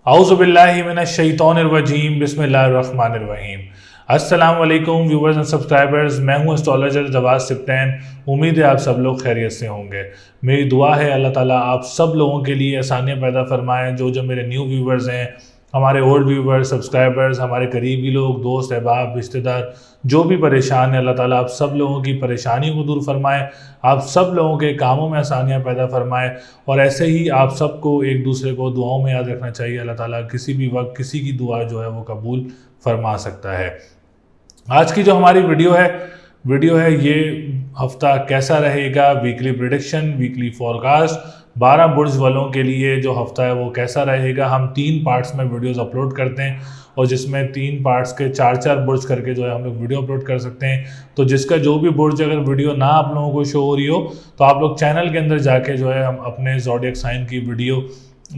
औज़ुबिल्लाहिमिनश्शैतानिर्रजीम बिस्मिल्लाहिर्रहमानिर्रहीम। अस्सलाम वालेकुम व्यूवर्स एंड सब्सक्राइबर्स, मैं हूं एस्ट्रोलॉजर जवाद सिप्टैन। उम्मीद है आप सब लोग खैरियत से होंगे। मेरी दुआ है अल्लाह ताला आप सब लोगों के लिए आसानियां पैदा फरमाएं। जो मेरे न्यू व्यूवर्स हैं, हमारे ओल्ड व्यूवर्स, सब्सक्राइबर्स, हमारे करीबी लोग, दोस्त, अहबाब, रिश्तेदार जो भी परेशान है, अल्लाह ताला आप सब लोगों की परेशानियों को दूर फरमाए, आप सब लोगों के कामों में आसानियां पैदा फरमाए। और ऐसे ही आप सबको एक दूसरे को दुआओं में याद रखना चाहिए। अल्लाह ताला किसी भी वक्त किसी की दुआ जो है वो कबूल फरमा सकता है। आज की जो हमारी वीडियो है ये हफ्ता कैसा रहेगा, वीकली प्रिडिक्शन, वीकली फॉरकास्ट, 12 बुर्ज वालों के लिए जो हफ्ता है वो कैसा रहेगा। हम 3 पार्ट्स में वीडियोस अपलोड करते हैं और जिसमें 3 पार्ट्स के 4-4 बुर्ज करके जो है हम लोग वीडियो अपलोड कर सकते हैं। तो जिसका जो भी बुर्ज अगर वीडियो ना आप लोगों को शो हो रही हो तो आप लोग चैनल के अंदर जाके जो है हम अपने ज़ोडिएक साइन की वीडियो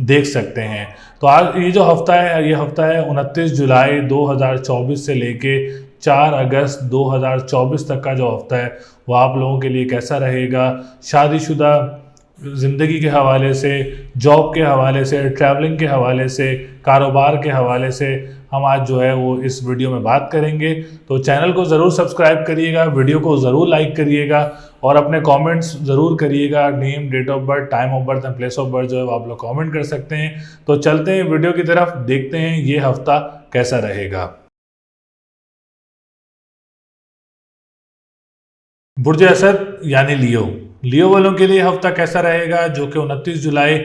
देख सकते हैं। तो आज ये जो हफ्ता है, ये हफ्ता है 29 जुलाई 2024 से लेके 4 अगस्त 2024 तक का जो हफ्ता है वो आप लोगों के लिए कैसा रहेगा। शादीशुदा ज़िंदगी के हवाले से, जॉब के हवाले से, ट्रैवलिंग के हवाले से, कारोबार के हवाले से हम आज जो है वो इस वीडियो में बात करेंगे। तो चैनल को ज़रूर सब्सक्राइब करिएगा, वीडियो को ज़रूर लाइक करिएगा और अपने कमेंट्स ज़रूर करिएगा। Name, date of birth, time of birth and place of birth जो है वो आप लोग कमेंट कर सकते हैं। तो चलते हैं वीडियो की तरफ, देखते हैं ये हफ्ता कैसा रहेगा। बुर्ज असद यानी लियो वालों के लिए हफ्ता कैसा रहेगा, जो कि 29 जुलाई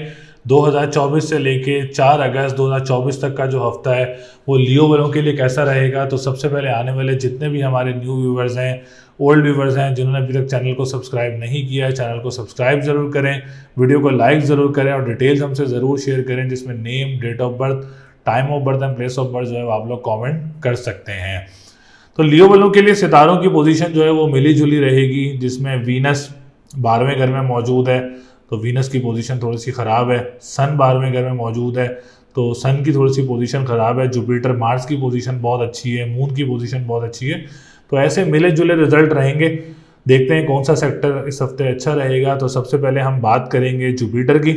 2024 से लेके 4 अगस्त 2024 तक का जो हफ्ता है वो लियो वालों के लिए कैसा रहेगा। तो सबसे पहले आने वाले जितने भी हमारे न्यू व्यूवर्स हैं, ओल्ड व्यूवर्स हैं, जिन्होंने अभी तक चैनल को सब्सक्राइब नहीं किया है, चैनल को सब्सक्राइब ज़रूर करें, वीडियो को लाइक ज़रूर करें और डिटेल्स हमसे ज़रूर शेयर करें, जिसमें name, date of birth, time of birth and place of birth जो है आप लोग कॉमेंट कर सकते हैं। तो लियो वालों के लिए सितारों की पोजीशन जो है वो मिली जुली रहेगी, जिसमें वीनस 12वें घर में मौजूद है तो वीनस की पोजीशन थोड़ी सी ख़राब है। सन 12वें घर में मौजूद है तो सन की थोड़ी सी पोजीशन ख़राब है। जुपिटर, मार्स की पोजीशन बहुत अच्छी है, मून की पोजीशन बहुत अच्छी है। तो ऐसे मिले जुले रिजल्ट रहेंगे। देखते हैं कौन सा सेक्टर इस हफ्ते अच्छा रहेगा। तो सबसे पहले हम बात करेंगे जुपिटर की।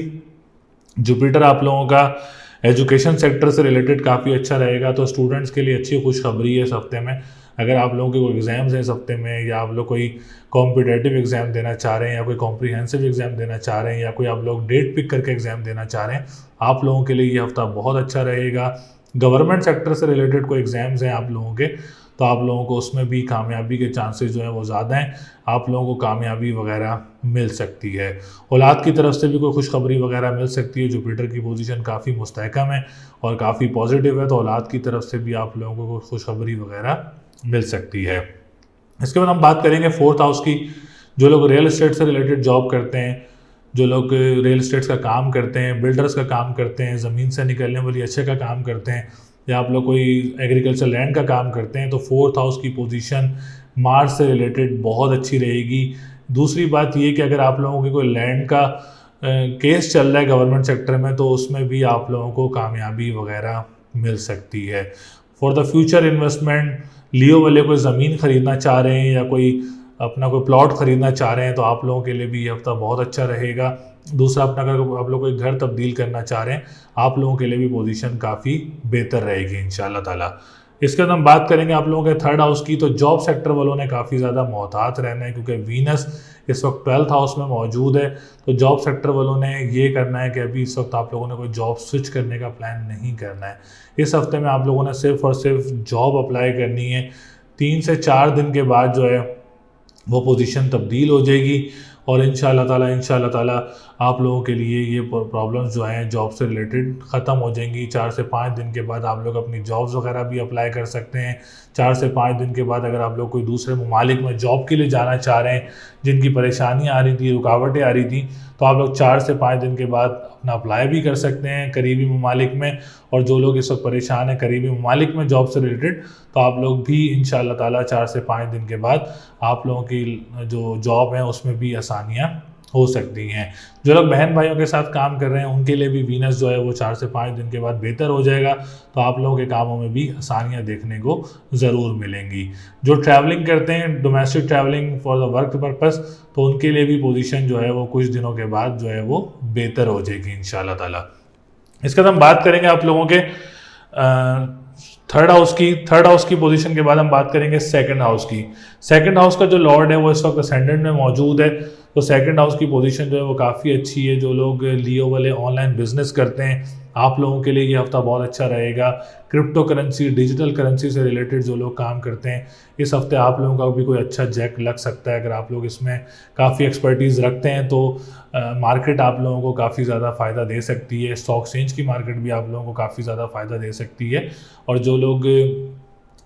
जुपिटर आप लोगों का एजुकेशन सेक्टर से रिलेटेड काफ़ी अच्छा रहेगा। तो स्टूडेंट्स के लिए अच्छी खुशखबरी है इस हफ्ते में। अगर आप लोगों के कोई एग्ज़ाम्स हैं इस हफ्ते में, या आप लोग कोई कॉम्पिटेटिव एग्ज़ाम देना चाह रहे हैं, या कोई कॉम्प्रिहेंसिव एग्ज़ाम देना चाह रहे हैं, या कोई आप लोग डेट पिक करके एग्ज़ाम देना चाह रहे हैं, आप लोगों के लिए ये हफ्ता बहुत अच्छा रहेगा। गवर्नमेंट सेक्टर से रिलेटेड कोई एग्ज़ाम्स हैं आप लोगों के, तो आप लोगों को उसमें भी कामयाबी के चांसेस जो हैं वो ज़्यादा हैं। आप लोगों को कामयाबी वगैरह मिल सकती है। औलाद की तरफ से भी कोई खुशखबरी वगैरह मिल सकती है। जुपिटर की पोजीशन काफ़ी मुस्तहकम है और काफ़ी पॉजिटिव है, तो औलाद की तरफ से भी आप लोगों को खुशखबरी वगैरह मिल सकती है। इसके बाद हम बात करेंगे 4th हाउस की। जो लोग रियल एस्टेट से रिलेटेड जॉब करते हैं, जो लोग रियल एस्टेट का काम करते हैं, बिल्डर्स का काम करते हैं, ज़मीन से निकलने वाली अच्छे का काम करते हैं, या आप लोग कोई एग्रीकल्चर लैंड का काम करते हैं, तो 4th हाउस की पोजीशन मार्स से रिलेटेड बहुत अच्छी रहेगी। दूसरी बात ये कि अगर आप लोगों के कोई लैंड का केस चल रहा है गवर्नमेंट सेक्टर में, तो उसमें भी आप लोगों को कामयाबी वगैरह मिल सकती है। फॉर द फ्यूचर इन्वेस्टमेंट, लियो वाले कोई ज़मीन ख़रीदना चाह रहे हैं या कोई अपना कोई प्लॉट ख़रीदना चाह रहे हैं, तो आप लोगों के लिए भी ये हफ्ता बहुत अच्छा रहेगा। दूसरा, अपना अगर आप लोग कोई घर तब्दील करना चाह रहे हैं, आप लोगों के लिए भी पोजीशन काफ़ी बेहतर रहेगी इंशाल्लाह ताला। इसके बाद हम बात करेंगे आप लोगों के 3rd हाउस की। तो जॉब सेक्टर वालों ने काफ़ी ज़्यादा मोहतात रहना है, क्योंकि वीनस इस वक्त 12th हाउस में मौजूद है। तो जॉब सेक्टर वालों ने ये करना है कि अभी इस वक्त आप लोगों ने कोई जॉब स्विच करने का प्लान नहीं करना है। इस हफ्ते में आप लोगों ने सिर्फ और सिर्फ जॉब अप्लाई करनी है। 3 से 4 दिन के बाद जो है वो पोजीशन तब्दील हो जाएगी और इंशाल्लाह ताला आप लोगों के लिए ये प्रॉब्लम्स जो हैं जॉब से रिलेटेड ख़त्म हो जाएंगी। 4 से 5 दिन के बाद आप लोग अपनी जॉब्स वगैरह भी अप्लाई कर सकते हैं। 4 से 5 दिन के बाद अगर आप लोग कोई दूसरे ममालिक में जॉब के लिए जाना चाह रहे हैं, जिनकी परेशानियाँ आ रही थी, रुकावटें आ रही थी, तो आप लोग 4 से 5 दिन के बाद अपना अप्लाई भी कर सकते हैं करीबी ममालिक में। और जो लोग इस वक्त परेशान हैं करीबी ममालिक में जॉब से रिलेटेड, तो आप लोग भी इंशाल्लाह ताला 4 से 5 दिन के बाद आप लोगों की जो जॉब है उसमें भी आसानियाँ हो सकती हैं। जो लोग बहन भाइयों के साथ काम कर रहे हैं उनके लिए भी वीनस जो है वो 4 से 5 दिन के बाद बेहतर हो जाएगा, तो आप लोगों के कामों में भी आसानियाँ देखने को ज़रूर मिलेंगी। जो ट्रैवलिंग करते हैं, domestic travelling for the work purpose, तो उनके लिए भी पोजीशन जो है वो कुछ दिनों के बाद जो है वो बेहतर हो जाएगी इंशाल्लाह ताला। इसके बाद हम बात करेंगे आप लोगों के थर्ड हाउस की पोजीशन के बाद हम बात करेंगे सेकंड हाउस की। सेकंड हाउस का जो लॉर्ड है वो इस वक्त असेंडेंट में मौजूद है, तो सेकंड हाउस की पोजीशन जो है वो काफ़ी अच्छी है। जो लोग लियो वाले ऑनलाइन बिजनेस करते हैं, आप लोगों के लिए ये हफ्ता बहुत अच्छा रहेगा। क्रिप्टो करेंसी, डिजिटल करेंसी से रिलेटेड जो लोग काम करते हैं, इस हफ्ते आप लोगों का भी कोई अच्छा जैक लग सकता है। अगर आप लोग इसमें काफ़ी एक्सपर्टीज़ रखते हैं तो मार्केट आप लोगों को काफ़ी ज़्यादा फ़ायदा दे सकती है। स्टॉक एक्सचेंज की मार्केट भी आप लोगों को काफ़ी ज़्यादा फ़ायदा दे सकती है। और जो लोग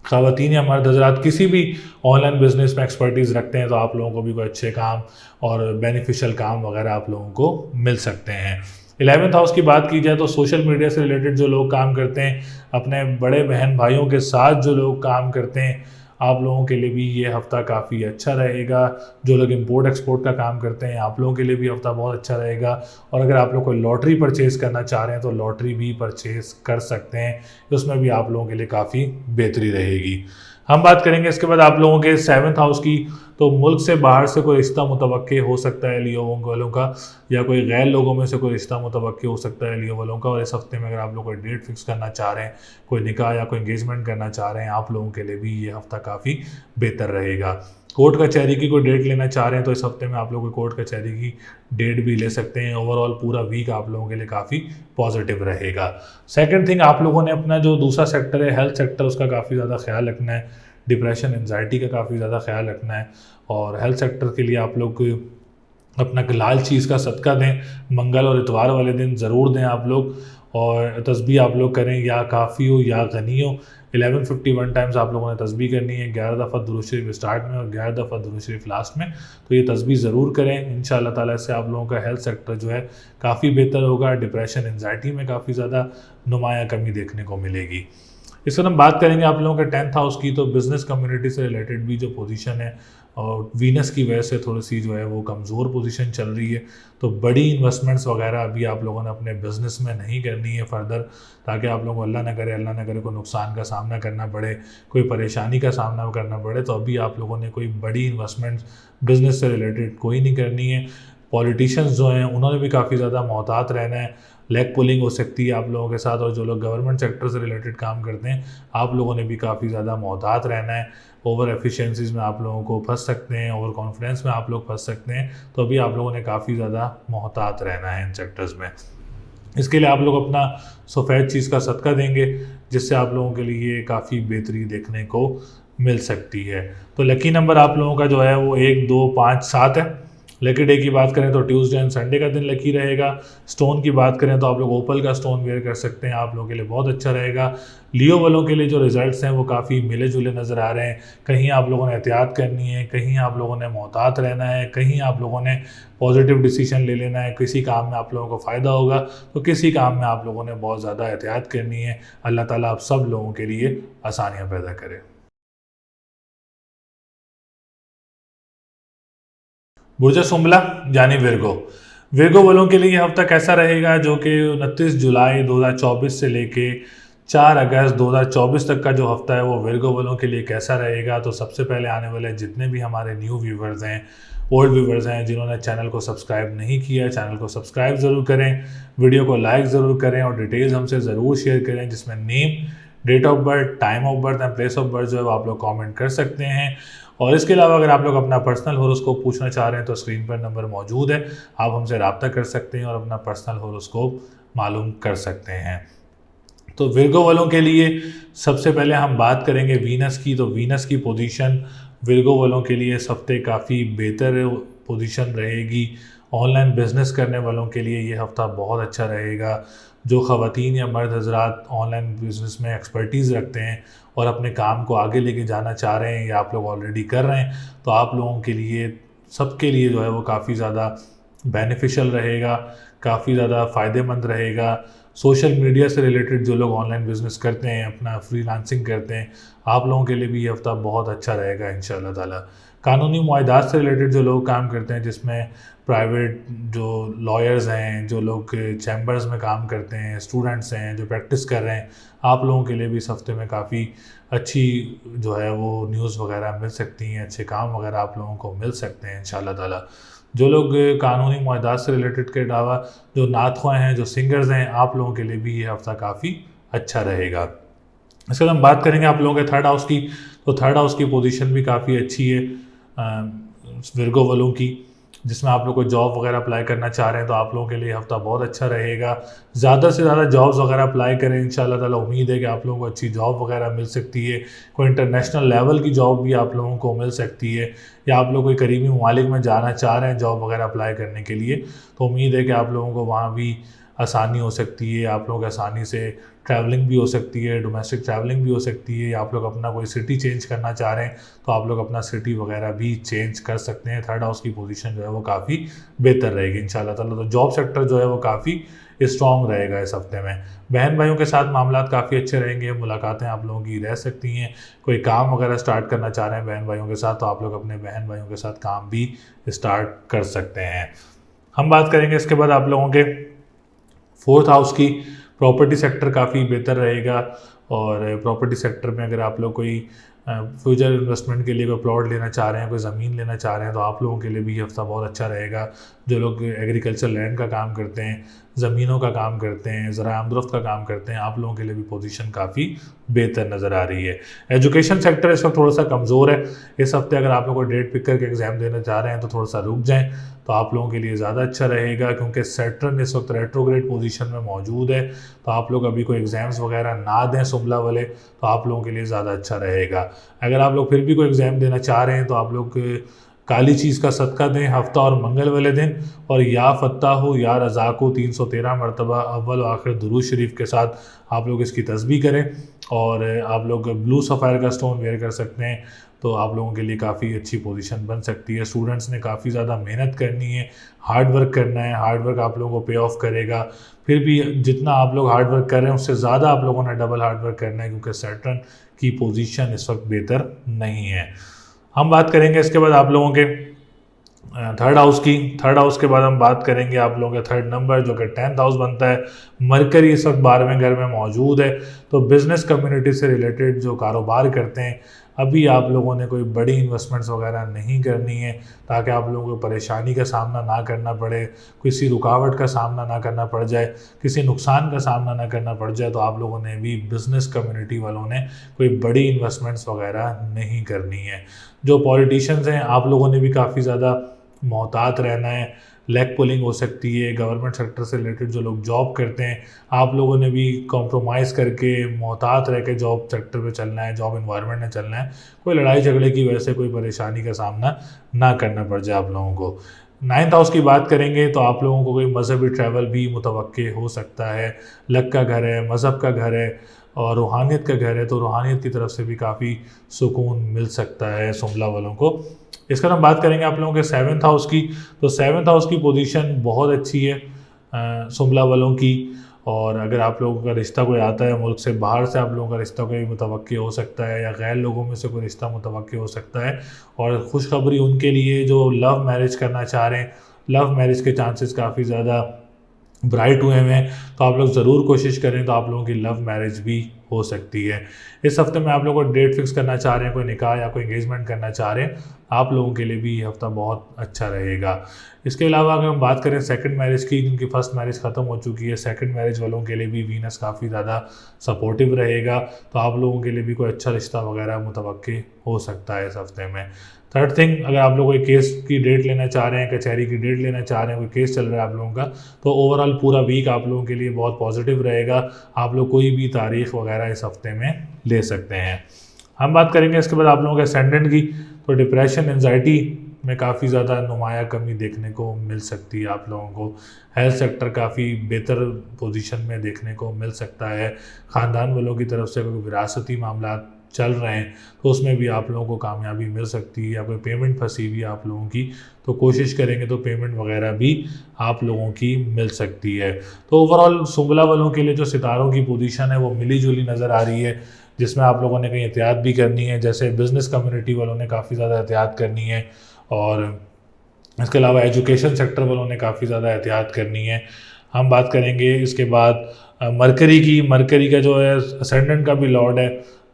ख़वातीन या मर्द हज़रात किसी भी ऑनलाइन बिजनेस में एक्सपर्टीज़ रखते हैं तो आप लोगों को भी कोई अच्छे काम और बेनिफिशियल काम वगैरह आप लोगों को मिल सकते हैं। 11th हाउस की बात की जाए तो सोशल मीडिया से रिलेटेड जो लोग काम करते हैं, अपने बड़े बहन भाइयों के साथ जो लोग काम करते हैं, आप लोगों के लिए भी ये हफ़्ता काफ़ी अच्छा रहेगा। जो लोग इंपोर्ट एक्सपोर्ट का काम करते हैं, आप लोगों के लिए भी हफ़्ता बहुत अच्छा रहेगा। और अगर आप लोग कोई लॉटरी परचेज़ करना चाह रहे हैं तो लॉटरी भी परचेज़ कर सकते हैं, उसमें भी आप लोगों के लिए काफ़ी बेहतरी रहेगी। हम बात करेंगे इसके बाद आप लोगों के 7th हाउस की। तो मुल्क से बाहर से कोई रिश्ता मुतवक्के हो सकता है लियो वालों का, या कोई गैर लोगों में से कोई रिश्ता मुतवक्के हो सकता है लियो वालों का। और इस हफ्ते में अगर आप लोग कोई डेट फिक्स करना चाह रहे हैं, कोई निकाह या कोई एंगेजमेंट करना चाह रहे हैं, आप लोगों के लिए भी ये हफ्ता काफ़ी बेहतर रहेगा। कोर्ट कचहरी की कोई डेट लेना चाह रहे हैं तो इस हफ्ते में आप लोग कोर्ट कचहरी की डेट भी ले सकते हैं। ओवरऑल पूरा वीक आप लोगों के लिए काफ़ी पॉजिटिव रहेगा। सेकंड थिंग, आप लोगों ने अपना जो दूसरा सेक्टर है हेल्थ सेक्टर, उसका काफ़ी ज़्यादा ख्याल रखना है। डिप्रेशन, एंजाइटी का काफ़ी ज़्यादा ख्याल रखना है। और हेल्थ सेक्टर के लिए आप लोग अपना लाल चीज़ का सदका दें, मंगल और इतवार वाले दिन ज़रूर दें आप लोग। और तस्बीह आप लोग करें, या काफ़ी हो या गनी हो। 1151 टाइम्स आप लोगों ने तस्बीह करनी है, 11 दफ़ा दुरूद शरीफ स्टार्ट में और 11 दफ़ा दुरूद शरीफ लास्ट में। तो ये तस्बीह ज़रूर करें। इंशाअल्लाह ताला से आप लोगों का हेल्थ सेक्टर जो है काफ़ी बेहतर होगा। डिप्रेशन, एंजाइटी में काफ़ी ज़्यादा नुमाया कमी देखने को मिलेगी। इस वक्त हम बात करेंगे आप लोगों के 10th हाउस की। तो बिज़नेस कम्युनिटी से रिलेटेड भी जो पोजीशन है, और वीनस की वजह से थोड़ी सी जो है वो कमज़ोर पोजीशन चल रही है। तो बड़ी इन्वेस्टमेंट्स वगैरह अभी आप लोगों ने अपने बिज़नेस में नहीं करनी है फर्दर, ताकि आप लोगों को अल्लाह ना करे कोई नुकसान का सामना करना पड़े, कोई परेशानी का सामना करना पड़े। तो अभी आप लोगों ने कोई बड़ी इन्वेस्टमेंट बिज़नेस से रिलेटेड कोई नहीं करनी है। पॉलिटिशियंस जो हैं उन्होंने भी काफ़ी ज़्यादा मोहतात रहना है। लेग पुलिंग हो सकती है आप लोगों के साथ। और जो लोग गवर्नमेंट सेक्टर से रिलेटेड काम करते हैं, आप लोगों ने भी काफ़ी ज़्यादा मोहतात रहना है। ओवर एफिशिएंसीज़ में आप लोगों को फंस सकते हैं, ओवर कॉन्फिडेंस में आप लोग फंस सकते हैं। तो अभी आप लोगों ने काफ़ी ज़्यादा मोहतात रहना है इन सेक्टर्स में। इसके लिए आप लोग अपना सफ़ेद चीज़ का सदका देंगे, जिससे आप लोगों के लिए काफ़ी बेहतरी देखने को मिल सकती है। तो लकी नंबर आप लोगों का जो है वो 1, 2, 5, 7 है। लकी डे की बात करें तो ट्यूसडे एंड संडे का दिन लकी रहेगा। स्टोन की बात करें तो आप लोग ओपल का स्टोन वेयर कर सकते हैं, आप लोगों के लिए बहुत अच्छा रहेगा। लियो वालों के लिए जो रिजल्ट्स हैं वो काफ़ी मिले जुले नज़र आ रहे हैं। कहीं आप लोगों ने एहतियात करनी है, कहीं आप लोगों ने मोहतात रहना है, कहीं आप लोगों ने पॉजिटिव डिसीजन ले लेना है। किसी काम में आप लोगों को फ़ायदा होगा तो किसी काम में आप लोगों ने बहुत ज़्यादा एहतियात करनी है। अल्लाह ताला आप सब लोगों के लिए आसानियाँ पैदा करे। बुर्ज सुंबला यानी विर्गो। विर्गो वालों के लिए ये हफ्ता कैसा रहेगा, जो कि 29 जुलाई 2024 से लेके 4 अगस्त 2024 तक का जो हफ्ता है वो विर्गो वालों के लिए कैसा रहेगा। तो सबसे पहले आने वाले जितने भी हमारे न्यू व्यूवर्स हैं, ओल्ड व्यूवर्स हैं, जिन्होंने चैनल को सब्सक्राइब नहीं किया है, चैनल को सब्सक्राइब ज़रूर करें, वीडियो को लाइक ज़रूर करें और डिटेल्स हमसे ज़रूर शेयर करें, जिसमें name, date of birth, time of birth and place of birth जो है वो आप लोग कमेंट कर सकते हैं। और इसके अलावा अगर आप लोग अपना पर्सनल होरोस्कोप पूछना चाह रहे हैं तो स्क्रीन पर नंबर मौजूद है, आप हमसे रब्ता कर सकते हैं और अपना पर्सनल होरोस्कोप मालूम कर सकते हैं। तो विर्गो वालों के लिए सबसे पहले हम बात करेंगे वीनस की। तो वीनस की पोजीशन विर्गो वालों के लिए इस हफ्ते काफ़ी बेहतर पोजीशन रहेगी। ऑनलाइन बिजनेस करने वालों के लिए ये हफ्ता बहुत अच्छा रहेगा। जो ख़वातीन या मर्द हजरात ऑनलाइन बिजनेस में एक्सपर्टीज़ रखते हैं और अपने काम को आगे लेके जाना चाह रहे हैं, या आप लोग ऑलरेडी कर रहे हैं, तो आप लोगों के लिए, सबके लिए जो है वो काफ़ी ज़्यादा बेनिफिशियल रहेगा, काफ़ी ज़्यादा फ़ायदेमंद रहेगा। सोशल मीडिया से रिलेटेड जो लोग ऑनलाइन बिजनेस करते हैं, अपना फ्रीलांसिंग करते हैं, आप लोगों के लिए भी ये हफ्ता बहुत अच्छा रहेगा इंशाअल्लाह ताला। कानूनी मुआहदात से रिलेटेड जो लोग काम करते हैं, जिसमें प्राइवेट जो लॉयर्स हैं, जो लोग चैम्बर्स में काम करते हैं, स्टूडेंट्स हैं जो प्रैक्टिस कर रहे हैं, आप लोगों के लिए भी इस हफ्ते में काफ़ी अच्छी जो है वो न्यूज़ वगैरह मिल सकती हैं, अच्छे काम वगैरह आप लोगों को मिल सकते हैं इंशाअल्लाह ताला। जो लोग कानूनी मुआहदात से रिलेटेड के अलावा जो नातख़्वाह हैं, जो सिंगर्स हैं, आप लोगों के लिए भी ये हफ़्ता काफ़ी अच्छा रहेगा। इसके बाद हम बात करेंगे आप लोगों के थर्ड हाउस की। तो थर्ड हाउस की पोजीशन भी काफ़ी अच्छी है विर्गो वालों की, जिसमें आप लोग को जॉब वगैरह अप्लाई करना चाह रहे हैं तो आप लोगों के लिए हफ्ता बहुत अच्छा रहेगा। ज़्यादा से ज़्यादा जॉब्स वगैरह अप्लाई करें, इंशाल्लाह ताला उम्मीद है कि आप लोगों को अच्छी जॉब वगैरह मिल सकती है। कोई इंटरनेशनल लेवल की जॉब भी आप लोगों को मिल सकती है, या आप लोग कोई करीबी ममालिक में जाना चाह रहे हैं जॉब वगैरह अप्लाई करने के लिए, तो उम्मीद है कि आप लोगों को वहाँ भी आसानी हो सकती है। आप लोग आसानी से ट्रैवलिंग भी हो सकती है, डोमेस्टिक ट्रैवलिंग भी हो सकती है, या आप लोग अपना कोई सिटी चेंज करना चाह रहे हैं तो आप लोग अपना सिटी वगैरह भी चेंज कर सकते हैं। थर्ड हाउस की पोजीशन जो है वो काफ़ी बेहतर रहेगी इंशाल्लाह ताला। तो जॉब सेक्टर जो है वो काफ़ी स्ट्रॉन्ग रहेगा इस हफ्ते में। बहन भाइयों के साथ मामलात काफ़ी अच्छे रहेंगे, मुलाकातें आप लोगों की रह सकती हैं। कोई काम वगैरह स्टार्ट करना चाह रहे हैं बहन भाइयों के साथ तो आप लोग अपने बहन भाइयों के साथ काम भी स्टार्ट कर सकते हैं। हम बात करेंगे इसके बाद आप लोगों के फोर्थ हाउस की। प्रॉपर्टी सेक्टर काफ़ी बेहतर रहेगा, और प्रॉपर्टी सेक्टर में अगर आप लोग कोई फ्यूचर इन्वेस्टमेंट के लिए कोई प्लॉट लेना चाह रहे हैं, कोई ज़मीन लेना चाह रहे हैं तो आप लोगों के लिए भी ये हफ्ता बहुत अच्छा रहेगा। जो लोग एग्रीकल्चर लैंड का काम करते हैं, ज़मीनों का काम करते हैं, ज़राए आमदरफ्त का काम करते हैं, आप लोगों के लिए भी पोजीशन काफ़ी बेहतर नज़र आ रही है। एजुकेशन सेक्टर इस वक्त थोड़ा सा कमज़ोर है। इस हफ्ते अगर आप लोग को डेट पिक करके एग्ज़ाम देना चाह रहे हैं तो थोड़ा सा रुक जाएँ तो आप लोगों के लिए ज़्यादा अच्छा रहेगा, क्योंकि सैटर्न इस वक्त रेट्रोग्रेड पोजीशन में मौजूद है। तो आप लोग अभी कोई एग्ज़ाम्स वगैरह ना दें सुमला वाले, तो आप लोगों के लिए ज़्यादा अच्छा रहेगा। अगर आप लोग फिर भी कोई एग्ज़ाम देना चाह रहे हैं तो आप लोग काली चीज़ का सदका दें हफ्ता और मंगल वाले दिन, और या फ़त्ताहु या रज़ाक़ु 313 मरतबा अव्वल और आखिर दुरूद शरीफ के साथ आप लोग इसकी तस्बीह करें। और आप लोग ब्लू सफ़ायर का स्टोन वेयर कर सकते हैं, तो आप लोगों के लिए काफ़ी अच्छी पोजीशन बन सकती है। स्टूडेंट्स ने काफ़ी ज़्यादा मेहनत करनी है, हार्ड वर्क करना है, हार्ड वर्क आप लोगों को पे ऑफ करेगा। फिर भी जितना आप लोग हार्ड वर्क कर रहे हैं उससे ज़्यादा आप लोगों ने डबल हार्ड वर्क करना है, क्योंकि सैटर्न की पोजीशन इस वक्त बेहतर नहीं है। हम बात करेंगे इसके बाद आप लोगों के थर्ड हाउस की। थर्ड हाउस के बाद हम बात करेंगे आप लोगों के थर्ड नंबर जो कि 10th हाउस बनता है। मरकरी इस वक्त 12वें घर में मौजूद है, तो बिज़नेस कम्युनिटी से रिलेटेड जो कारोबार करते हैं, अभी आप लोगों ने कोई बड़ी इन्वेस्टमेंट्स वगैरह नहीं करनी है, ताकि आप लोगों को परेशानी का सामना ना करना पड़े, किसी रुकावट का सामना ना करना पड़ जाए, किसी नुकसान का सामना ना करना पड़ जाए। तो आप लोगों ने भी बिज़नेस कम्युनिटी वालों ने कोई बड़ी इन्वेस्टमेंट्स वगैरह नहीं करनी है। जो पॉलिटिशियंस हैं आप लोगों ने भी काफ़ी ज़्यादा मोहतात रहना है, लेग पुलिंग हो सकती है। गवर्नमेंट सेक्टर से रिलेटेड जो लोग जॉब करते हैं आप लोगों ने भी कॉम्प्रोमाइज़ करके मोहतात रह के जॉब सेक्टर में चलना है, जॉब इन्वायरमेंट में चलना है। कोई लड़ाई झगड़े की वजह से कोई परेशानी का सामना ना करना पड़ जाए आप लोगों को। 9th हाउस की बात करेंगे तो आप लोगों को कोई मजहबी ट्रैवल भी मुतवक्के हो सकता है। लक का घर है, मज़हब का घर है और रूहानियत का घर है, तो रूहानियत की तरफ से भी काफ़ी सुकून मिल सकता है सुमला वालों को। इसका हम बात करेंगे आप लोगों के 7th हाउस की। तो 7th हाउस की पोजीशन बहुत अच्छी है सुमला वालों की, और अगर आप लोगों का रिश्ता कोई आता है मुल्क से बाहर से, आप लोगों का रिश्ता कोई मुतवक्के हो सकता है, या गैर लोगों में से कोई रिश्ता मुतवक्के हो सकता है। और खुशखबरी उनके लिए जो लव मैरिज करना चाह रहे हैं, लव मैरिज के चांसेस काफ़ी ज़्यादा ब्राइट हुए हैं, तो आप लोग ज़रूर कोशिश करें तो आप लोगों की लव मैरिज भी हो सकती है। इस हफ्ते में आप लोग को डेट फिक्स करना चाह रहे हैं, कोई निकाह या कोई एंगेजमेंट करना चाह रहे हैं, आप लोगों के लिए भी ये हफ्ता बहुत अच्छा रहेगा। इसके अलावा अगर हम बात करें सेकंड मैरिज की, जिनकी फर्स्ट मैरिज ख़त्म हो चुकी है, सेकंड मैरिज वालों के लिए भी वीनस काफ़ी ज़्यादा सपोर्टिव रहेगा, तो आप लोगों के लिए भी कोई अच्छा रिश्ता वगैरह मुतवक्के हो सकता है इस हफ्ते में। थर्ड थिंग, अगर आप लोग कोई केस की डेट लेना चाह रहे हैं, कचहरी की डेट लेना चाह रहे हैं, कोई केस चल रहा है आप लोगों का, तो ओवरऑल पूरा वीक आप लोगों के लिए बहुत पॉजिटिव रहेगा। आप लोग कोई भी तारीख वगैरह इस हफ्ते में ले सकते हैं। हम बात करेंगे इसके बाद आप लोगों के असेंडेंट की। तो डिप्रेशन, एंजाइटी में काफ़ी ज़्यादा नुमाया कमी देखने को मिल सकती है आप लोगों को। हेल्थ सेक्टर काफ़ी बेहतर पोजीशन में देखने को मिल सकता है। ख़ानदान वालों की तरफ से कोई विरासती मामला चल रहे हैं तो उसमें भी आप लोगों को कामयाबी मिल सकती है, या कोई पेमेंट फंसी हुई है आप लोगों की तो कोशिश करेंगे तो पेमेंट वगैरह भी आप लोगों की मिल सकती है। तो ओवरऑल सुमला वालों के लिए जो सितारों की पोजीशन है वो मिली जुली नज़र आ रही है, जिसमें आप लोगों ने कहीं एहतियात भी करनी है, जैसे बिज़नेस कम्युनिटी वालों ने काफ़ी ज़्यादा एहतियात करनी है, और इसके अलावा एजुकेशन सेक्टर वालों ने काफ़ी ज़्यादा एहतियात करनी है। हम बात करेंगे इसके बाद मरकरी की। मरकरी का जो है असेंडेंट का भी लॉर्ड है,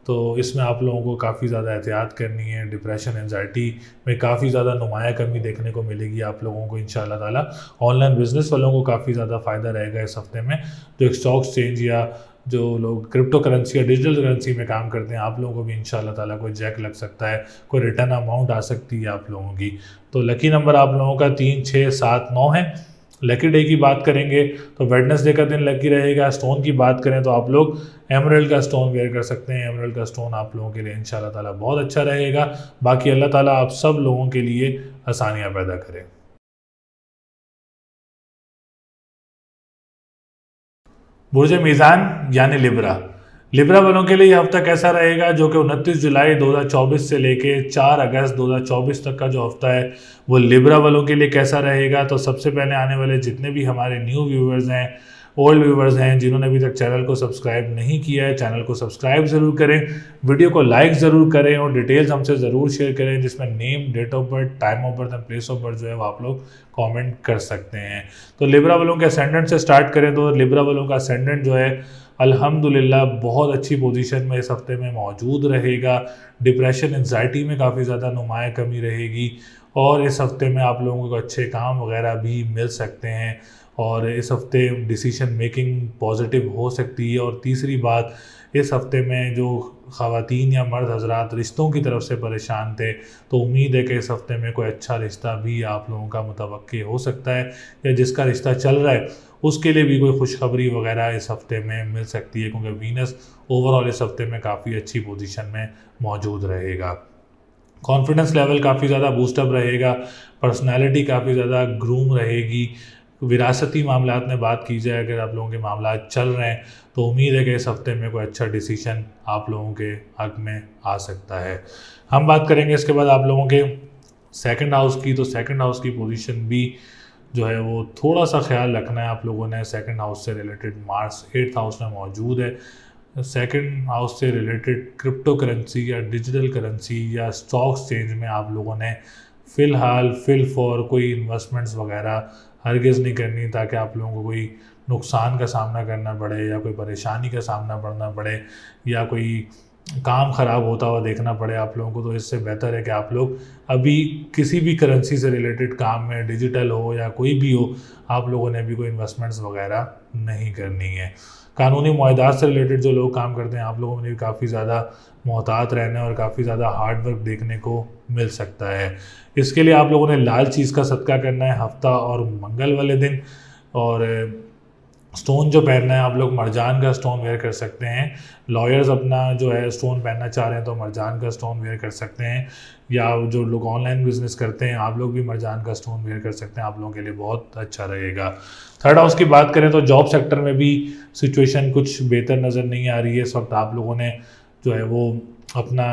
तो इसमें आप लोगों को काफ़ी ज़्यादा एहतियात करनी है। डिप्रेशन, एंजाइटी में काफ़ी ज़्यादा नुमाया कमी देखने को मिलेगी आप लोगों को इंशाल्लाह ताला। ऑनलाइन बिजनेस वालों को काफ़ी ज़्यादा फ़ायदा रहेगा इस हफ्ते में। जो स्टॉक एक्सचेंज या जो लोग क्रिप्टो करेंसी या डिजिटल करेंसी में काम करते हैं, आप लोगों को भी इंशाल्लाह ताला कोई जैक लग सकता है, कोई रिटर्न अमाउंट आ सकती है आप लोगों की। तो लकी नंबर आप लोगों का 3, 6, 7, 9 है। लकी डे की बात करेंगे तो वेडनेसडे का दिन लकी रहेगा। स्टोन की बात करें तो आप लोग एमरल्ड का स्टोन वेयर कर सकते हैं। एमरल्ड का स्टोन आप लोगों के लिए इंशाल्लाह ताला बहुत अच्छा रहेगा। बाकी अल्लाह ताला आप सब लोगों के लिए आसानियाँ पैदा करे। बुर्ज मीज़ान यानी लिब्रा। लिब्रा वालों के लिए ये हफ्ता कैसा रहेगा, जो कि 29 जुलाई 2024 से लेके 4 अगस्त 2024 तक का जो हफ्ता है वो लिब्रा वालों के लिए कैसा रहेगा। तो सबसे पहले आने वाले जितने भी हमारे न्यू व्यूवर्स हैं, ओल्ड व्यूवर्स हैं, जिन्होंने अभी तक चैनल को सब्सक्राइब नहीं किया है, चैनल को सब्सक्राइब ज़रूर करें, वीडियो को लाइक ज़रूर करें और डिटेल्स हमसे ज़रूर शेयर करें, जिसमें name, date of birth, time of birth and place of birth जो है वो आप लोग कमेंट कर सकते हैं। तो लिब्रा वालों के असेंडेंट से स्टार्ट करें तो लिब्रा वालों का असेंडेंट जो है अल्हम्दुलिल्लाह बहुत अच्छी पोजीशन में इस हफ्ते में मौजूद रहेगा। डिप्रेशन, एंजाइटी में काफ़ी ज़्यादा नुमाया कमी रहेगी और इस हफ्ते में आप लोगों को अच्छे काम वगैरह भी मिल सकते हैं और इस हफ्ते डिसीजन मेकिंग पॉजिटिव हो सकती है। और तीसरी बात, इस हफ्ते में जो ख़वातीन या मर्द हजरात रिश्तों की तरफ से परेशान थे, तो उम्मीद है कि इस हफ्ते में कोई अच्छा रिश्ता भी आप लोगों का मुतवक्की हो सकता है या जिसका रिश्ता चल रहा है उसके लिए भी कोई खुशखबरी वगैरह इस हफ्ते में मिल सकती है, क्योंकि वीनस ओवरऑल इस हफ्ते में काफ़ी अच्छी पोजीशन में मौजूद रहेगा। कॉन्फिडेंस लेवल काफ़ी ज़्यादा बूस्टअप रहेगा, पर्सनैलिटी काफ़ी ज़्यादा ग्रूम रहेगी। विरासती मामलात में बात की जाए, अगर आप लोगों के मामलात चल रहे हैं तो उम्मीद है कि इस हफ्ते में कोई अच्छा डिसीजन आप लोगों के हक में आ सकता है। हम बात करेंगे इसके बाद आप लोगों के सेकंड हाउस की। तो सेकंड हाउस की पोजीशन भी जो है वो थोड़ा सा ख्याल रखना है आप लोगों ने। सेकंड हाउस से रिलेटेड मार्स 8th हाउस में मौजूद है। सेकंड हाउस से रिलेटेड क्रिप्टो करेंसी या डिजिटल करेंसी या स्टॉक एक्सचेंज में आप लोगों ने फ़िलहाल फॉर कोई इन्वेस्टमेंट्स वगैरह हरगिज़ नहीं करनी, ताकि आप लोगों को कोई नुकसान का सामना करना पड़े या कोई परेशानी का सामना करना पड़े या कोई काम ख़राब होता हुआ देखना पड़े आप लोगों को। तो इससे बेहतर है कि आप लोग अभी किसी भी करेंसी से रिलेटेड काम में, डिजिटल हो या कोई भी हो, आप लोगों ने अभी कोई इन्वेस्टमेंट्स वगैरह नहीं करनी है। कानूनी मुआहदात से रिलेटेड जो लोग काम करते हैं, आप लोगों ने भी काफ़ी ज़्यादा मोहतात रहना और काफ़ी ज़्यादा हार्ड वर्क देखने को मिल सकता है। इसके लिए आप लोगों ने लाल चीज़ का सदका करना है हफ्ता और मंगल वाले दिन। और स्टोन जो पहनना है, आप लोग मरजान का स्टोन वेयर कर सकते हैं। लॉयर्स अपना जो है स्टोन पहनना चाह रहे हैं तो मरजान का स्टोन वेयर कर सकते हैं, या जो लोग ऑनलाइन बिजनेस करते हैं आप लोग भी मरजान का स्टोन वेयर कर सकते हैं, आप लोगों के लिए बहुत अच्छा रहेगा। थर्ड हाउस की बात करें तो जॉब सेक्टर में भी सिचुएशन कुछ बेहतर नज़र नहीं आ रही है इस वक्त। आप लोगों ने जो है वो अपना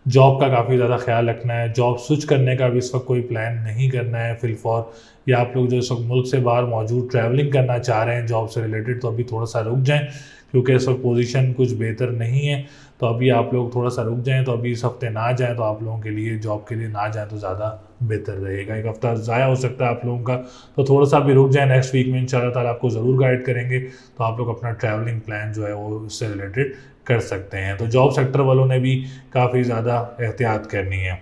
जॉब का काफ़ी ज़्यादा ख्याल रखना है। जॉब स्विच करने का भी इस वक्त कोई प्लान नहीं करना है फिलफॉर, या आप लोग जो इस वक्त मुल्क से बाहर मौजूद ट्रैवलिंग करना चाह रहे हैं जॉब से रिलेटेड, तो अभी थोड़ा सा रुक जाएं, क्योंकि इस वक्त पोजीशन कुछ बेहतर नहीं है। तो अभी आप लोग थोड़ा सा रुक जाएं, तो अभी इस हफ्ते ना जाएं तो आप लोगों के लिए, जॉब के लिए ना जाएं तो ज़्यादा बेहतर रहेगा। एक हफ्ता ज़ाया हो सकता है आप लोगों का, तो थोड़ा सा अभी रुक जाएं। नेक्स्ट वीक में इंशाल्लाह ताला आपको ज़रूर गाइड करेंगे, तो आप लोग अपना ट्रैवलिंग प्लान जो है वो उससे रिलेटेड कर सकते हैं। तो जॉब सेक्टर वालों ने भी काफ़ी ज़्यादा एहतियात करनी है।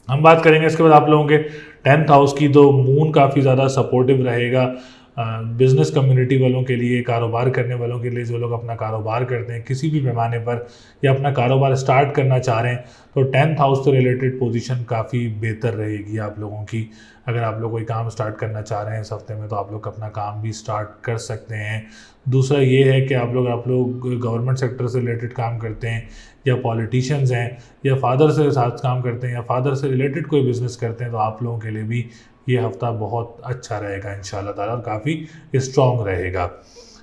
हम बात करेंगे इसके बाद आप लोगों के 10th हाउस की। तो मून काफ़ी ज़्यादा सपोर्टिव रहेगा बिज़नेस कम्युनिटी वालों के लिए, कारोबार करने वालों के लिए। जो लोग अपना कारोबार करते हैं किसी भी पैमाने पर या अपना कारोबार स्टार्ट करना चाह रहे हैं, तो 10th हाउस से रिलेटेड पोजीशन काफ़ी बेहतर रहेगी आप लोगों की। अगर आप लोग कोई काम स्टार्ट करना चाह रहे हैं इस हफ्ते में, तो आप लोग अपना काम भी स्टार्ट कर सकते हैं। दूसरा ये है कि आप लोग गवर्नमेंट सेक्टर से रिलेटेड काम करते हैं या पॉलिटिशियंस हैं या फादर से साथ काम करते हैं या फादर से रिलेटेड कोई बिज़नेस करते हैं, तो आप लोगों के लिए भी ये हफ्ता बहुत अच्छा रहेगा इंशाल्लाह ताला और काफ़ी स्ट्रॉन्ग रहेगा।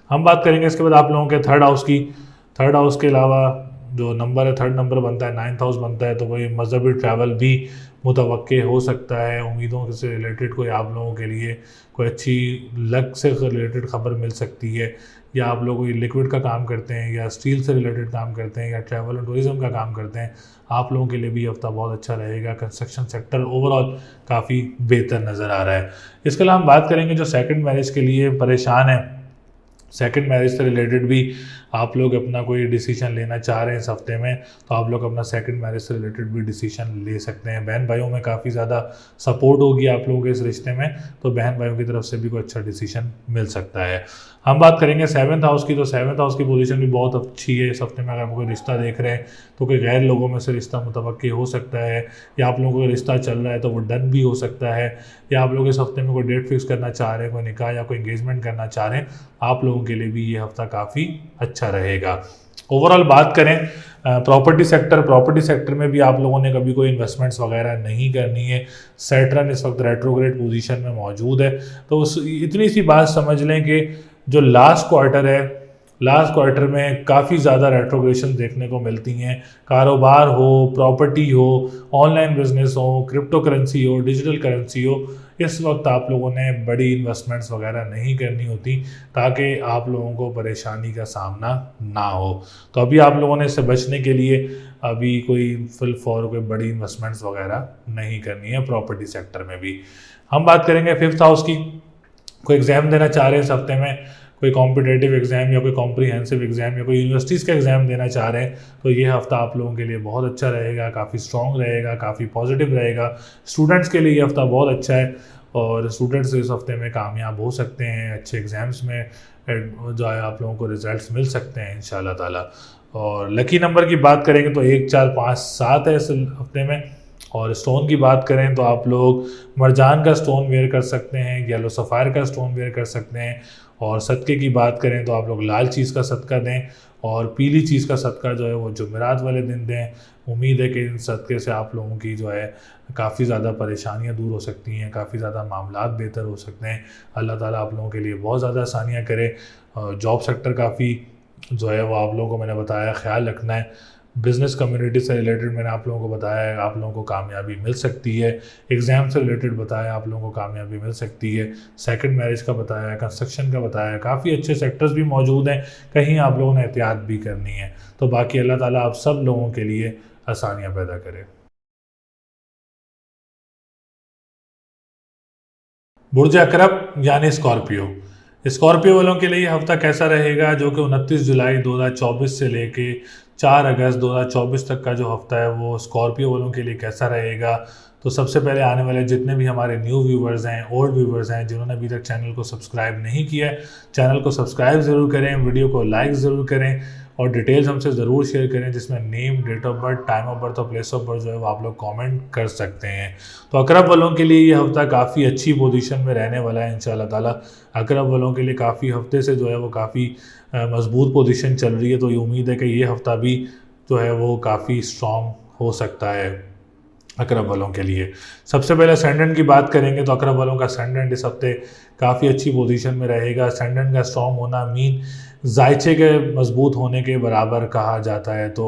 हम बात करेंगे इसके बाद आप लोगों के थर्ड हाउस की। थर्ड हाउस के अलावा जो नंबर है, थर्ड नंबर बनता है, 9th हाउस बनता है, तो कोई मजहबी ट्रैवल भी मुतवक्के हो सकता है। उम्मीदों से रिलेटेड कोई आप लोगों के लिए कोई अच्छी लक से रिलेटेड खबर मिल सकती है, या आप लोग कोई लिक्विड का काम करते हैं या स्टील से रिलेटेड काम करते हैं या ट्रैवल और टूरिज़्म का काम करते हैं, आप लोगों के लिए भी हफ्ता बहुत अच्छा रहेगा। कंस्ट्रक्शन सेक्टर ओवरऑल काफ़ी बेहतर नज़र आ रहा है। इसके अलावा हम बात करेंगे जो सेकंड मैरिज के लिए परेशान है सेकंड मैरिज से रिलेटेड भी आप लोग अपना कोई डिसीजन लेना चाह रहे हैं इस हफ्ते में, तो आप लोग अपना सेकंड मैरिज से रिलेटेड भी डिसीजन ले सकते हैं। बहन भाइयों में काफ़ी ज़्यादा सपोर्ट होगी आप लोगों के इस रिश्ते में, तो बहन भाइयों की तरफ से भी कोई अच्छा डिसीजन मिल सकता है। हम बात करेंगे सेवन्थ हाउस की, तो सेवन्थ हाउस की पोजीशन भी बहुत अच्छी है इस हफ्ते में। अगर आप कोई रिश्ता देख रहे हैं तो कोई गैर लोगों में से रिश्ता मुतवक्की हो सकता है, या आप लोगों का रिश्ता चल रहा है तो वो डन भी हो सकता है, या आप लोग इस हफ्ते में कोई डेट फिक्स करना चाह रहे हैं, कोई निकाह या कोई एंगेजमेंट करना चाह रहे हैं, आप लोगों के लिए भी ये हफ्ता काफ़ी अच्छा रहेगा। ओवरऑल बात करें प्रॉपर्टी सेक्टर में भी आप लोगों ने कभी कोई इन्वेस्टमेंट्स वगैरह नहीं करनी है। सैटर्न इस वक्त रेट्रोग्रेड पोजीशन में मौजूद है, तो उस इतनी सी बात समझ लें कि जो लास्ट क्वार्टर में काफ़ी ज़्यादा रेट्रोग्रेशन देखने को मिलती हैं। कारोबार हो, प्रॉपर्टी हो, ऑनलाइन बिजनेस हो, क्रिप्टो करेंसी हो, डिजिटल करेंसी हो, इस वक्त आप लोगों ने बड़ी इन्वेस्टमेंट्स वगैरह नहीं करनी होती, ताकि आप लोगों को परेशानी का सामना ना हो। तो अभी आप लोगों ने इससे बचने के लिए अभी कोई फुल फॉर कोई बड़ी इन्वेस्टमेंट्स वगैरह नहीं करनी है प्रॉपर्टी सेक्टर में भी। हम बात करेंगे फिफ्थ हाउस की। कोई एग्ज़ाम देना चाह रहे हैं इस हफ्ते में, कोई कॉम्पिटेटिव एग्ज़ाम या कोई कॉम्प्रिहेंसिव एग्ज़ाम या कोई यूनिवर्सिटीज़ का एग्ज़ाम देना चाह रहे हैं, तो ये हफ़्ता आप लोगों के लिए बहुत अच्छा रहेगा, काफ़ी स्ट्रॉन्ग रहेगा, काफ़ी पॉजिटिव रहेगा। स्टूडेंट्स के लिए ये हफ़्ता बहुत अच्छा है और स्टूडेंट्स इस हफ्ते में कामयाब हो सकते हैं, अच्छे एग्ज़ाम्स में जो है आप लोगों को रिजल्ट्स मिल सकते हैं इंशाल्लाह ताला। और लकी नंबर की बात करेंगे तो 1, 4, 5, 7 है इस हफ्ते में। और स्टोन की बात करें तो आप लोग मरजान का स्टोन वेयर कर सकते हैं, येलो सफ़ायर का स्टोन वेयर कर सकते हैं। और सदक़े की बात करें तो आप लोग लाल चीज़ का सदका दें और पीली चीज़ का सदका जो है वो जुमेरात वाले दिन दें। उम्मीद है कि इन सदक़े से आप लोगों की जो है काफ़ी ज़्यादा परेशानियां दूर हो सकती हैं, काफ़ी ज़्यादा मामलात बेहतर हो सकते हैं। अल्लाह ताला आप लोगों के लिए बहुत ज़्यादा आसानियाँ करे। जॉब सेक्टर काफ़ी जो है वो आप लोगों को मैंने बताया ख्याल रखना है। बिज़नेस कम्युनिटी से रिलेटेड मैंने आप लोगों को बताया है, आप लोगों को कामयाबी मिल सकती है। एग्ज़ाम से रिलेटेड बताया, आप लोगों को कामयाबी मिल सकती है। सेकंड मैरिज का बताया, कंस्ट्रक्शन का बताया, काफ़ी अच्छे सेक्टर्स भी मौजूद हैं, कहीं आप लोगों ने एहतियात भी करनी है। तो बाकी अल्लाह ताला आप सब लोगों के लिए आसानियाँ पैदा करे। बुर्ज अकरब यानी स्कॉर्पियो वालों के लिए ये हफ्ता कैसा रहेगा, जो कि 29 जुलाई 2024 से लेके 4 अगस्त 2024 तक का जो हफ्ता है वो स्कॉर्पियो वालों के लिए कैसा रहेगा। तो सबसे पहले आने वाले जितने भी हमारे न्यू व्यूवर्स हैं, ओल्ड व्यूवर्स हैं, जिन्होंने अभी तक चैनल को सब्सक्राइब नहीं किया है, चैनल को सब्सक्राइब ज़रूर करें, वीडियो को लाइक ज़रूर करें और डिटेल्स हमसे ज़रूर शेयर करें, जिसमें name, date of birth, time of birth और प्लेस ऑफ बर्थ जो है वो आप लोग कमेंट कर सकते हैं। तो अकरब वालों के लिए ये हफ्ता काफ़ी अच्छी पोजीशन में रहने वाला है इंशाल्लाह ताला। अकरब वालों के लिए काफ़ी हफ्ते से जो है वो काफ़ी मजबूत पोजीशन चल रही है, तो ये उम्मीद है कि ये हफ्ता भी जो है वो काफ़ी स्ट्रॉन्ग हो सकता है अकरब वालों के लिए। सबसे पहले असेंडेंट की बात करेंगे तो अकरब वालों का असेंडेंट इस हफ्ते काफ़ी अच्छी पोजीशन में रहेगा। असेंडेंट का स्ट्रॉन्ग होना मीन जायचे के मजबूत होने के बराबर कहा जाता है। तो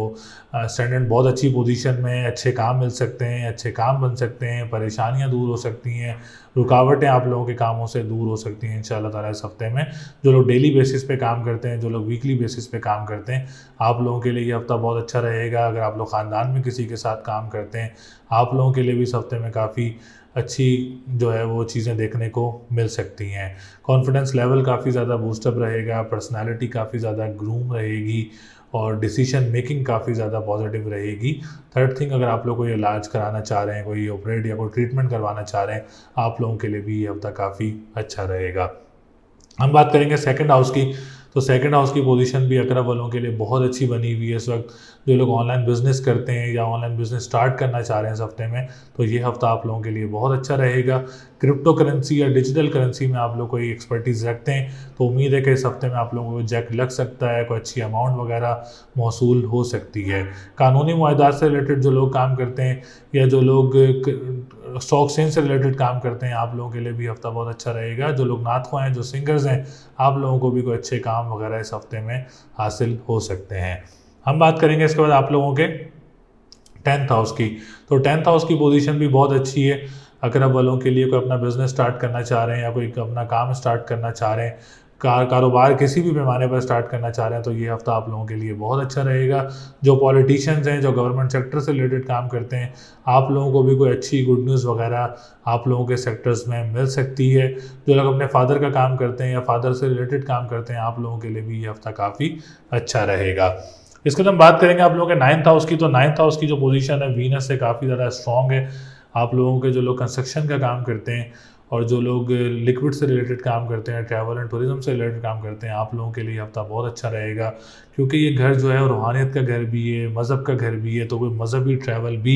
असेंडेंट बहुत अच्छी पोजीशन में, अच्छे काम मिल सकते हैं, अच्छे काम बन सकते हैं, परेशानियां दूर हो सकती हैं, रुकावटें आप लोगों के कामों से दूर हो सकती हैं इंशाल्लाह ताला इस हफ्ते में। जो लोग डेली बेसिस पे काम करते हैं, जो लोग वीकली बेसिस पे काम करते हैं, आप लोगों के लिए ये हफ्ता बहुत अच्छा रहेगा। अगर आप लोग ख़ानदान में किसी के साथ काम करते हैं, आप लोगों के लिए भी इस हफ्ते में काफ़ी अच्छी जो है वो चीज़ें देखने को मिल सकती हैं। कॉन्फिडेंस लेवल काफ़ी ज़्यादा बूस्टअप रहेगा, पर्सनालिटी काफ़ी ज़्यादा ग्रूम रहेगी और डिसीजन मेकिंग काफ़ी ज़्यादा पॉजिटिव रहेगी। थर्ड थिंग, अगर आप लोग कोई इलाज कराना चाह रहे हैं, कोई ऑपरेट या कोई ट्रीटमेंट करवाना चाह रहे हैं, आप लोगों के लिए भी ये हफ्ता काफ़ी अच्छा रहेगा। हम बात करेंगे सेकंड हाउस की, तो सेकंड हाउस की पोजीशन भी अकरब वालों के लिए बहुत अच्छी बनी हुई है इस वक्त। जो लोग ऑनलाइन बिज़नेस करते हैं या ऑनलाइन बिज़नेस स्टार्ट करना चाह रहे हैं इस हफ्ते में, तो ये हफ्ता आप लोगों के लिए बहुत अच्छा रहेगा। क्रिप्टो करेंसी या डिजिटल करेंसी में आप लोग कोई एक्सपर्टीज़ रखते हैं तो उम्मीद है कि इस हफ्ते में आप लोगों को जैक लग सकता है, कोई अच्छी अमाउंट वगैरह मौसूल हो सकती है। कानूनी मुआहदात से रिलेटेड जो लोग काम करते हैं या जो लोग स्टॉक एक्सचेंज से रिलेटेड काम करते हैं, आप लोगों के लिए भी हफ्ता बहुत अच्छा रहेगा। जो लोग नातख़्वाह हैं, जो सिंगर्स हैं, आप लोगों को भी कोई अच्छे काम वगैरह इस हफ्ते में हासिल हो सकते हैं। हम बात करेंगे इसके बाद आप लोगों के 10th हाउस की, तो 10th हाउस की पोजीशन भी बहुत अच्छी है अकरब वालों के लिए। कोई अपना बिजनेस स्टार्ट करना चाह रहे हैं या कोई अपना काम स्टार्ट करना चाह रहे हैं, कारोबार किसी भी पैमाने पर स्टार्ट करना चाह रहे हैं तो ये हफ्ता आप लोगों के लिए बहुत अच्छा रहेगा। जो पॉलिटिशियंस हैं, जो गवर्नमेंट सेक्टर से रिलेटेड काम करते हैं, आप लोगों को भी कोई अच्छी गुड न्यूज़ वगैरह आप लोगों के सेक्टर्स में मिल सकती है। जो लोग अपने फादर का काम करते हैं या फादर से रिलेटेड काम करते हैं, आप लोगों के लिए भी ये हफ्ता काफ़ी अच्छा रहेगा। इसके बाद हम बात करेंगे आप लोगों के 9th हाउस की। तो 9th हाउस की जो पोजीशन है वीनस से काफ़ी ज़्यादा स्ट्रॉन्ग है। आप लोगों के जो लोग कंस्ट्रक्शन का काम करते हैं और जो लोग लिक्विड से रिलेटेड काम करते हैं, ट्रैवल एंड टूरिज्म से रिलेटेड काम करते हैं, आप लोगों के लिए हफ्ता बहुत अच्छा रहेगा, क्योंकि ये घर जो है रूहानियत का घर भी है, मज़हब का घर भी है। तो कोई मज़हबी ट्रैवल भी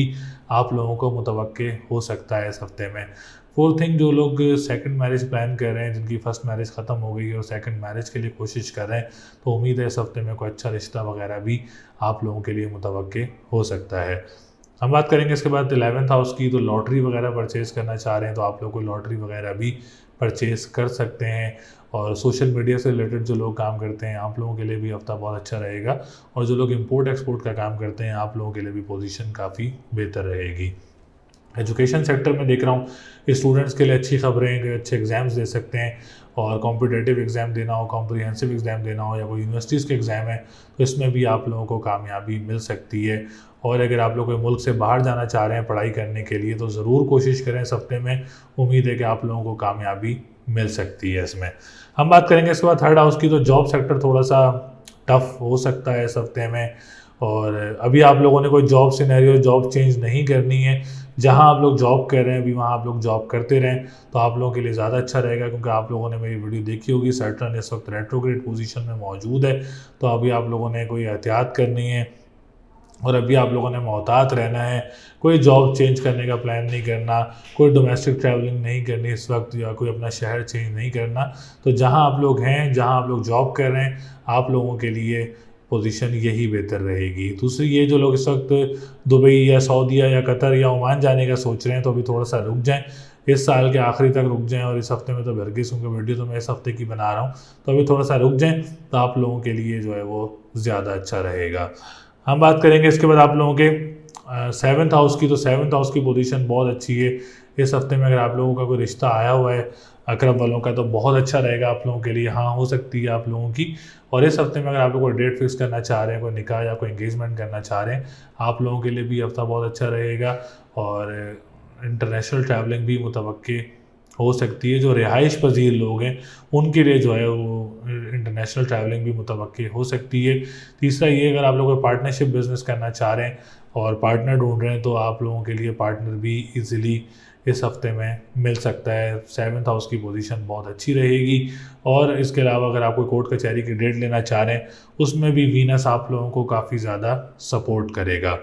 आप लोगों को मुतवक्के हो सकता है इस हफ्ते में। फोर्थ थिंग, जो लोग सेकंड मैरिज प्लान कर रहे हैं, जिनकी फ़र्स्ट मैरिज ख़त्म हो गई है और सेकंड मैरिज के लिए कोशिश कर रहे हैं, तो उम्मीद है इस हफ्ते में कोई अच्छा रिश्ता वगैरह भी आप लोगों के लिए मुतवक्के हो सकता है। हम बात करेंगे इसके बाद 11th हाउस की। तो लॉटरी वगैरह परचेज़ करना चाह रहे हैं तो आप लोग को लॉटरी वगैरह भी परचेज़ कर सकते हैं। और सोशल मीडिया से रिलेटेड जो लोग काम करते हैं, आप लोगों के लिए भी हफ्ता बहुत अच्छा रहेगा। और जो लोग इंपोर्ट एक्सपोर्ट का काम करते हैं, आप लोगों के लिए भी पोजीशन काफ़ी बेहतर रहेगी। एजुकेशन सेक्टर में देख रहा हूँ स्टूडेंट्स के लिए अच्छी खबरें कि अच्छे एग्ज़ाम्स दे सकते हैं। और कॉम्पिटिटिव एग्ज़ाम देना हो, कॉम्प्रिहेंसिव एग्ज़ाम देना हो, या कोई यूनिवर्सिटीज़ के एग्ज़ाम है, तो इसमें भी आप लोगों को कामयाबी मिल सकती है। और अगर आप लोग कोई मुल्क से बाहर जाना चाह रहे हैं पढ़ाई करने के लिए, तो ज़रूर कोशिश करें इस हफ्ते में। उम्मीद है कि आप लोगों को कामयाबी मिल सकती है इसमें। हम बात करेंगे इसके बाद 3rd हाउस की। तो जॉब सेक्टर थोड़ा सा टफ हो सकता है इस हफ्ते में। और अभी आप लोगों ने कोई जॉब सिनेरियो, जॉब चेंज नहीं करनी है। जहां आप लोग जॉब कर रहे हैं अभी, वहां आप लोग जॉब करते रहें तो आप लोगों के लिए ज़्यादा अच्छा रहेगा, क्योंकि आप लोगों ने मेरी वीडियो देखी होगी, सैटर्न इस वक्त रेट्रोग्रेड पोजीशन में मौजूद है। तो अभी आप लोगों ने कोई एहतियात करनी है और अभी आप लोगों ने मोहतात रहना है। कोई जॉब चेंज करने का प्लान नहीं करना, कोई डोमेस्टिक ट्रैवलिंग नहीं करनी इस वक्त, या कोई अपना शहर चेंज नहीं करना। तो जहां आप लोग हैं, जहां आप लोग जॉब कर रहे हैं, आप लोगों के लिए पोजीशन यही बेहतर रहेगी। दूसरी, ये जो लोग इस वक्त दुबई या सऊदीया या कतर या ओमान जाने का सोच रहे हैं, तो अभी थोड़ा सा रुक जाएं, इस साल के आखिरी तक रुक जाएं। और इस हफ्ते में तो हरगिज़, क्योंकि वीडियो तो मैं इस हफ्ते की बना रहा हूँ, तो अभी थोड़ा सा रुक जाएं, तो आप लोगों के लिए जो है वो ज़्यादा अच्छा रहेगा। हम बात करेंगे इसके बाद आप लोगों के 7th हाउस की। तो 7th हाउस की पोजीशन बहुत अच्छी है इस हफ्ते में। अगर आप लोगों का कोई रिश्ता आया हुआ है अकरब वालों का, तो बहुत अच्छा रहेगा आप लोगों के लिए। हाँ, हो सकती है आप लोगों की। और इस हफ्ते में अगर आप लोग कोई डेट फिक्स करना चाह रहे हैं, कोई निकाह या कोई एंगेजमेंट करना चाह रहे हैं, आप लोगों के लिए भी हफ्ता बहुत अच्छा रहेगा। और इंटरनेशनल ट्रैवलिंग भी मुतवक्के हो सकती है। जो रिहाइश पजीर लोग हैं उनके लिए जो है वो इंटरनेशनल ट्रैवलिंग भी मुतवक्के हो सकती है। तीसरा ये, अगर आप लोग कोई पार्टनरशिप बिज़नेस करना चाह रहे हैं और पार्टनर ढूंढ रहे हैं, तो आप लोगों के लिए पार्टनर भी इजीली इस हफ्ते में मिल सकता है। 7th हाउस की पोजीशन बहुत अच्छी रहेगी। और इसके अलावा अगर आप कोई कोर्ट कचहरी की डेट लेना चाह रहे हैं, उसमें भी वीनस आप लोगों को काफ़ी ज़्यादा सपोर्ट करेगा।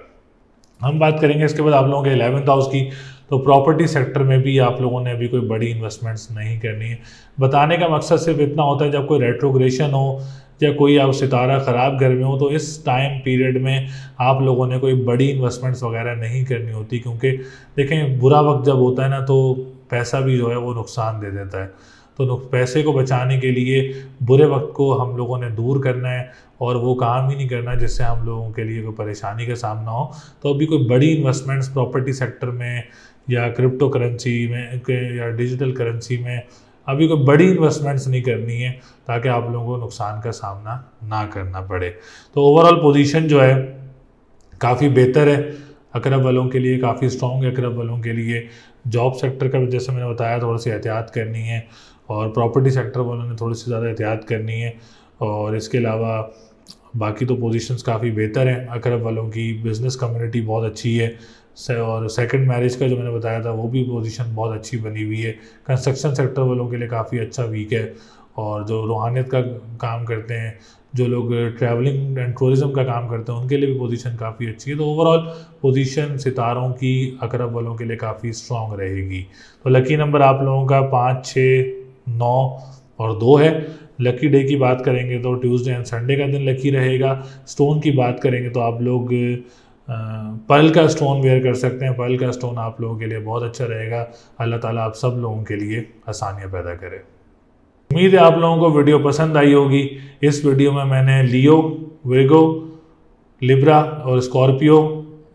हम बात करेंगे इसके बाद आप लोगों के 11th हाउस की। तो प्रॉपर्टी सेक्टर में भी आप लोगों ने अभी कोई बड़ी इन्वेस्टमेंट्स नहीं करनी है। बताने का मकसद सिर्फ इतना होता है, जब कोई रेट्रोग्रेशन हो या कोई आप सितारा ख़राब घर में हो, तो इस टाइम पीरियड में आप लोगों ने कोई बड़ी इन्वेस्टमेंट्स वगैरह नहीं करनी होती। क्योंकि देखें, बुरा वक्त जब होता है ना, तो पैसा भी जो है वो नुकसान दे देता है। तो पैसे को बचाने के लिए बुरे वक्त को हम लोगों ने दूर करना है और वो काम ही नहीं करना जिससे हम लोगों के लिए कोई परेशानी का सामना हो। तो अभी कोई बड़ी इन्वेस्टमेंट्स प्रॉपर्टी सेक्टर में या क्रिप्टो करेंसी में या डिजिटल करेंसी में अभी कोई बड़ी इन्वेस्टमेंट्स नहीं करनी है, ताकि आप लोगों को नुकसान का सामना ना करना पड़े। तो ओवरऑल पोजीशन जो है काफ़ी बेहतर है अकरब वालों के लिए, काफ़ी स्ट्रॉन्ग है अकरब वालों के लिए। जॉब सेक्टर का जैसे मैंने बताया, थोड़ी सी एहतियात करनी है। और प्रॉपर्टी सेक्टर वालों ने थोड़ी सी ज़्यादा एहतियात करनी है। और इसके अलावा बाकी तो पोजीशंस काफ़ी बेहतर हैं अकरब वालों की। बिज़नेस कम्युनिटी बहुत अच्छी है। और सेकंड मैरिज का जो मैंने बताया था, वो भी पोजीशन बहुत अच्छी बनी हुई है। कंस्ट्रक्शन सेक्टर वालों के लिए काफ़ी अच्छा वीक है। और जो रूहानियत का काम करते हैं, जो लोग ट्रैवलिंग एंड टूरिज़्म का काम करते हैं, उनके लिए भी पोजीशन काफ़ी अच्छी है। तो ओवरऑल पोजीशन सितारों की अकरब वालों के लिए काफ़ी स्ट्रॉन्ग रहेगी। तो लकी नंबर आप लोगों का 5, 6, 9 और 2 है। लकी डे की बात करेंगे तो ट्यूसडे एंड संडे का दिन लकी रहेगा। स्टोन की बात करेंगे तो आप लोग पर्ल का स्टोन वेयर कर सकते हैं। पर्ल का स्टोन आप लोगों के लिए बहुत अच्छा रहेगा। अल्लाह ताला आप सब लोगों के लिए आसानियाँ पैदा करे। उम्मीद है आप लोगों को वीडियो पसंद आई होगी। इस वीडियो में मैंने लियो, विर्गो, लिब्रा और स्कॉर्पियो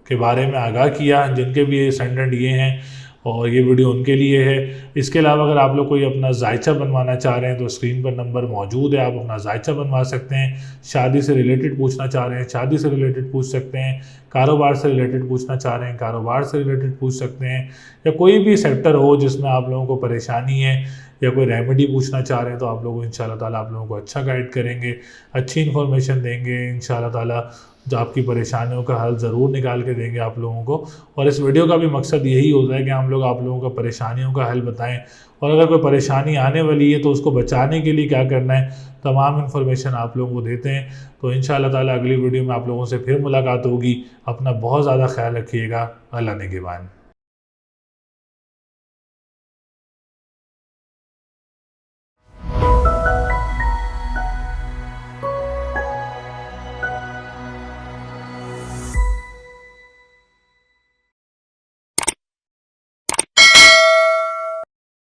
के बारे में आगाह किया, जिनके भी असेंडेंट ये हैं। और ये वीडियो उनके लिए है। इसके अलावा अगर आप लोग कोई अपना जायचा बनवाना चाह रहे हैं तो स्क्रीन पर नंबर मौजूद है, आप अपना जायचा बनवा सकते हैं। शादी से रिलेटेड पूछना चाह रहे हैं, शादी से रिलेटेड पूछ सकते हैं। कारोबार से रिलेटेड पूछना चाह रहे हैं, कारोबार से रिलेटेड पूछ सकते हैं। या कोई भी सेक्टर हो जिसमें आप लोगों को परेशानी है या कोई रेमेडी पूछना चाह रहे हैं तो आप लोग इंशाल्लाह ताला आप लोगों को अच्छा गाइड करेंगे, अच्छी इन्फॉर्मेशन देंगे इंशाल्लाह ताला, जो आपकी परेशानियों का हल ज़रूर निकाल के देंगे आप लोगों को। और इस वीडियो का भी मकसद यही होता है कि हम लोग आप लोगों का परेशानियों का हल बताएं, और अगर कोई परेशानी आने वाली है तो उसको बचाने के लिए क्या करना है, तमाम इन्फॉर्मेशन आप लोगों को देते हैं। तो इंशाल्लाह ताला अगली वीडियो में आप लोगों से फिर मुलाकात होगी। अपना बहुत ज़्यादा ख्याल रखिएगा। अल्लाह निगहबान।